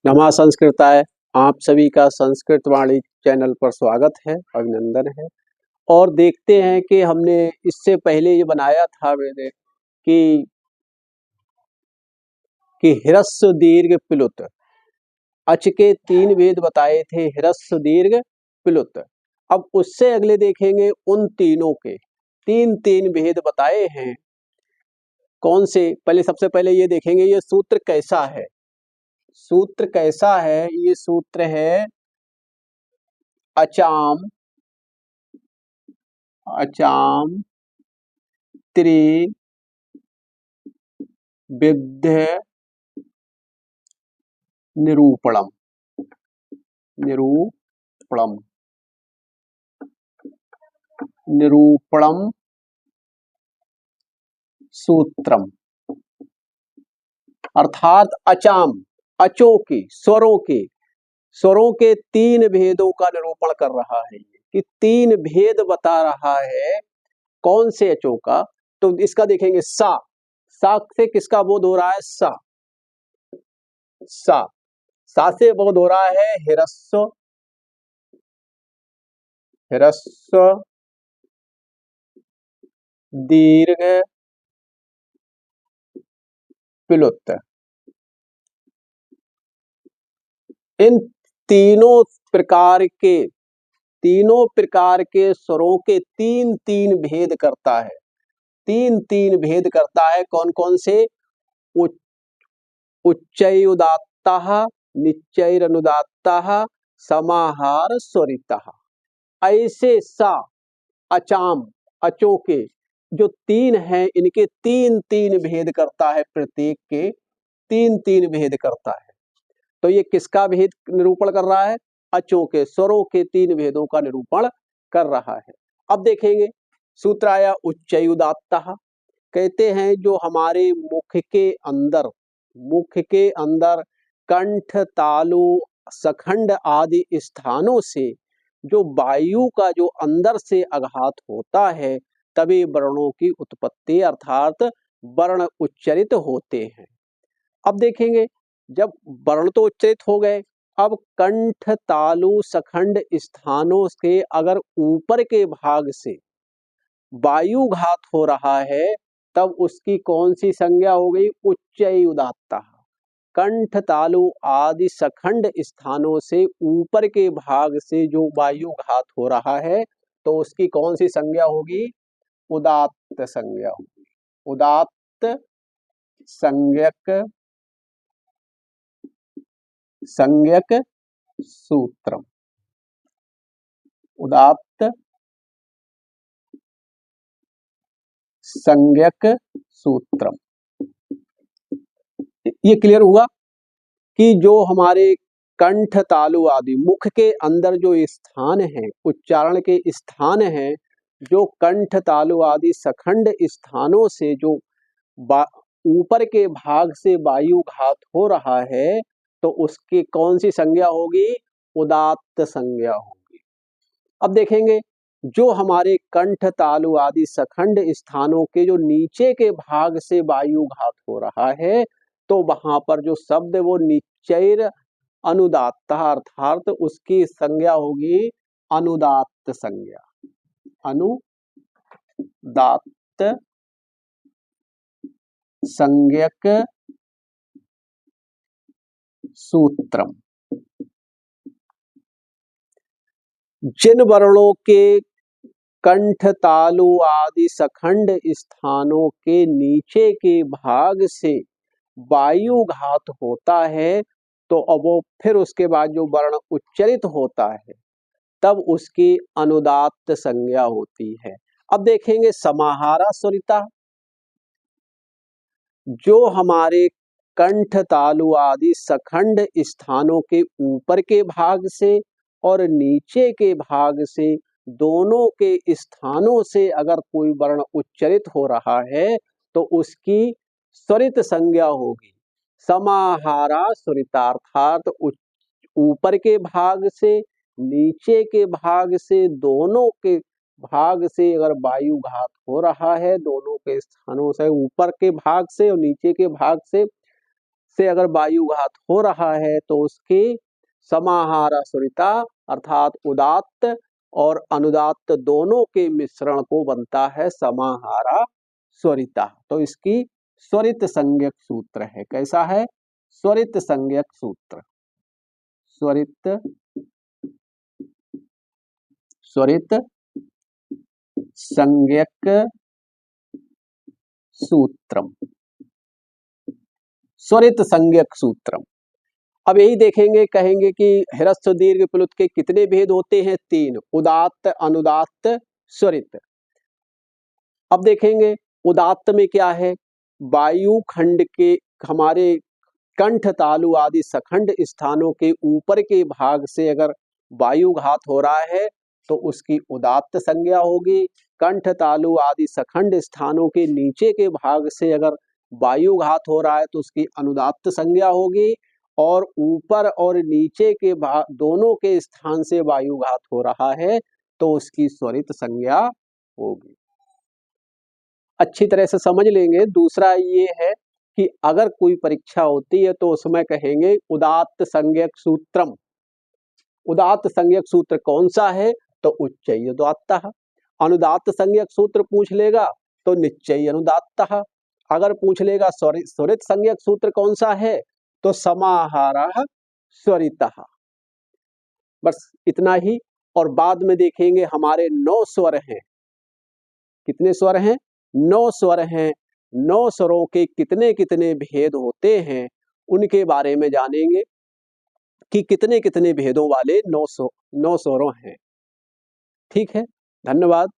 नमः संस्कृताय। आप सभी का संस्कृत वाणी चैनल पर स्वागत है, अभिनंदन है। और देखते हैं कि हमने इससे पहले ये बनाया था मैंने कि ह्रस्व दीर्घ प्लुत, अच के 3 भेद बताए थे, ह्रस्व दीर्घ प्लुत। अब उससे अगले देखेंगे उन तीनों के 3 भेद बताए हैं। कौन से? पहले सबसे पहले ये देखेंगे ये सूत्र कैसा है। सूत्र कैसा है? ये सूत्र है अचाम अचाम त्रि विद्य निरूपणम निरूपणम निरूपणम सूत्रम। अर्थात अचाम, अचों के, स्वरों के 3 भेदों का निरूपण कर रहा है। कि 3 भेद बता रहा है। कौन से अचों का? तो इसका देखेंगे सा से किसका बोध हो रहा है? सा से बोध हो रहा है ह्रस्व दीर्घ प्लुत। इन तीनों प्रकार के स्वरों के 3 भेद करता है। 3 भेद करता है। कौन कौन से? उच्चैरुदात्तः, निच्चैरनुदात्तः, समाहार स्वरितः। ऐसे सा, अचाम, अचों के जो 3 हैं, इनके 3 भेद करता है। प्रत्येक के 3 भेद करता है। तो ये किसका भेद निरूपण कर रहा है? अचों के, स्वरों के 3 भेदों का निरूपण कर रहा है। अब देखेंगे सूत्र आया उच्चैरुदात्तः। कहते हैं जो हमारे मुख के अंदर कंठ, तालु, सखंड आदि स्थानों से जो वायु का जो अंदर से आघात होता है, तभी वर्णों की उत्पत्ति अर्थात वर्ण उच्चरित होते हैं। अब देखेंगे जब वर्ण तो उच्चरित हो गए, अब कंठ, तालु, सखंड स्थानों से अगर ऊपर के भाग से वायुघात हो रहा है, तब उसकी कौन सी संज्ञा हो गई? उच्चैरुदात्तः। कंठ, तालु आदि सखंड स्थानों से ऊपर के भाग से जो वायुघात हो रहा है, तो उसकी कौन सी संज्ञा होगी? उदात्त संज्ञा होगी। उदात्त संज्ञक सूत्रम। उदात्त संज्ञक सूत्रम। ये क्लियर हुआ कि जो हमारे कंठ, तालु आदि मुख के अंदर जो स्थान है, उच्चारण के स्थान है, जो कंठ, तालु आदि सखंड स्थानों से जो ऊपर के भाग से वायुघात हो रहा है, तो उसकी कौन सी संज्ञा होगी? उदात्त संज्ञा होगी। अब देखेंगे जो हमारे कंठ, तालु आदि सखंड स्थानों के जो नीचे के भाग से वायुघात हो रहा है, तो वहां पर जो शब्द वो निच्चैर अनुदात्त, अर्थात उसकी संज्ञा होगी अनुदात्त संज्ञा। अनुदात्त संज्ञक सूत्रम। जिन वर्णों के कंठ, तालु आदि सखंड स्थानों के नीचे के भाग से वायुघात होता है, तो अब वो फिर उसके बाद जो वर्ण उच्चरित होता है, तब उसकी अनुदात्त संज्ञा होती है। अब देखेंगे समाहारा स्वरिता। जो हमारे कंठ, तालु आदि सखंड स्थानों के ऊपर के भाग से और नीचे के भाग से, दोनों के स्थानों से अगर कोई वर्ण उच्चरित हो रहा है, तो उसकी स्वरित संज्ञा होगी समाहारा स्वरिता। अर्थात ऊपर के भाग से, नीचे के भाग से, दोनों के भाग से अगर वायुघात हो रहा है, दोनों के स्थानों से, ऊपर के भाग से और नीचे के भाग से से अगर वायुघात हो रहा है तो उसके समाहारा स्वरिता अर्थात उदात्त और अनुदात्त दोनों के मिश्रण को बनता है समाहारा स्वरिता। तो इसकी स्वरित संज्ञक सूत्र है। कैसा है? स्वरित संज्ञक सूत्र। स्वरित संज्ञक सूत्रम। स्वरित संज्ञक सूत्रम। अब यही देखेंगे, कहेंगे कि ह्रस्व दीर्घ प्लुत के कितने भेद होते हैं? 3, उदात्त, अनुदात्त, स्वरित। अब देखेंगे उदात्त में क्या है? वायु खंड के हमारे कंठ, तालु आदि सखंड स्थानों के ऊपर के भाग से अगर वायुघात हो रहा है तो उसकी उदात्त संज्ञा होगी। कंठ, तालु आदि सखंड स्थानों के नीचे के भाग से अगर वायुघात हो रहा है तो उसकी अनुदात्त संज्ञा होगी। और ऊपर और नीचे के भाग दोनों के स्थान से वायुघात हो रहा है तो उसकी स्वरित संज्ञा होगी। अच्छी तरह से समझ लेंगे। दूसरा ये है कि अगर कोई परीक्षा होती है तो उसमें कहेंगे उदात्त संज्ञक सूत्रम। उदात्त संज्ञक सूत्र कौन सा है? तो उच्चैः उदात्तः। अनुदात्त संज्ञक सूत्र पूछ लेगा तो निश्चयः अनुदात्तः। अगर पूछ लेगा स्वरित संज्ञक सूत्र कौन सा है तो समाहारः स्वरितः। बस इतना ही। और बाद में देखेंगे हमारे 9 स्वर हैं। कितने स्वर हैं? 9 स्वर हैं। 9 स्वरों के कितने कितने भेद होते हैं उनके बारे में जानेंगे कि कितने कितने भेदों वाले 9 स्वरों हैं। ठीक है, धन्यवाद।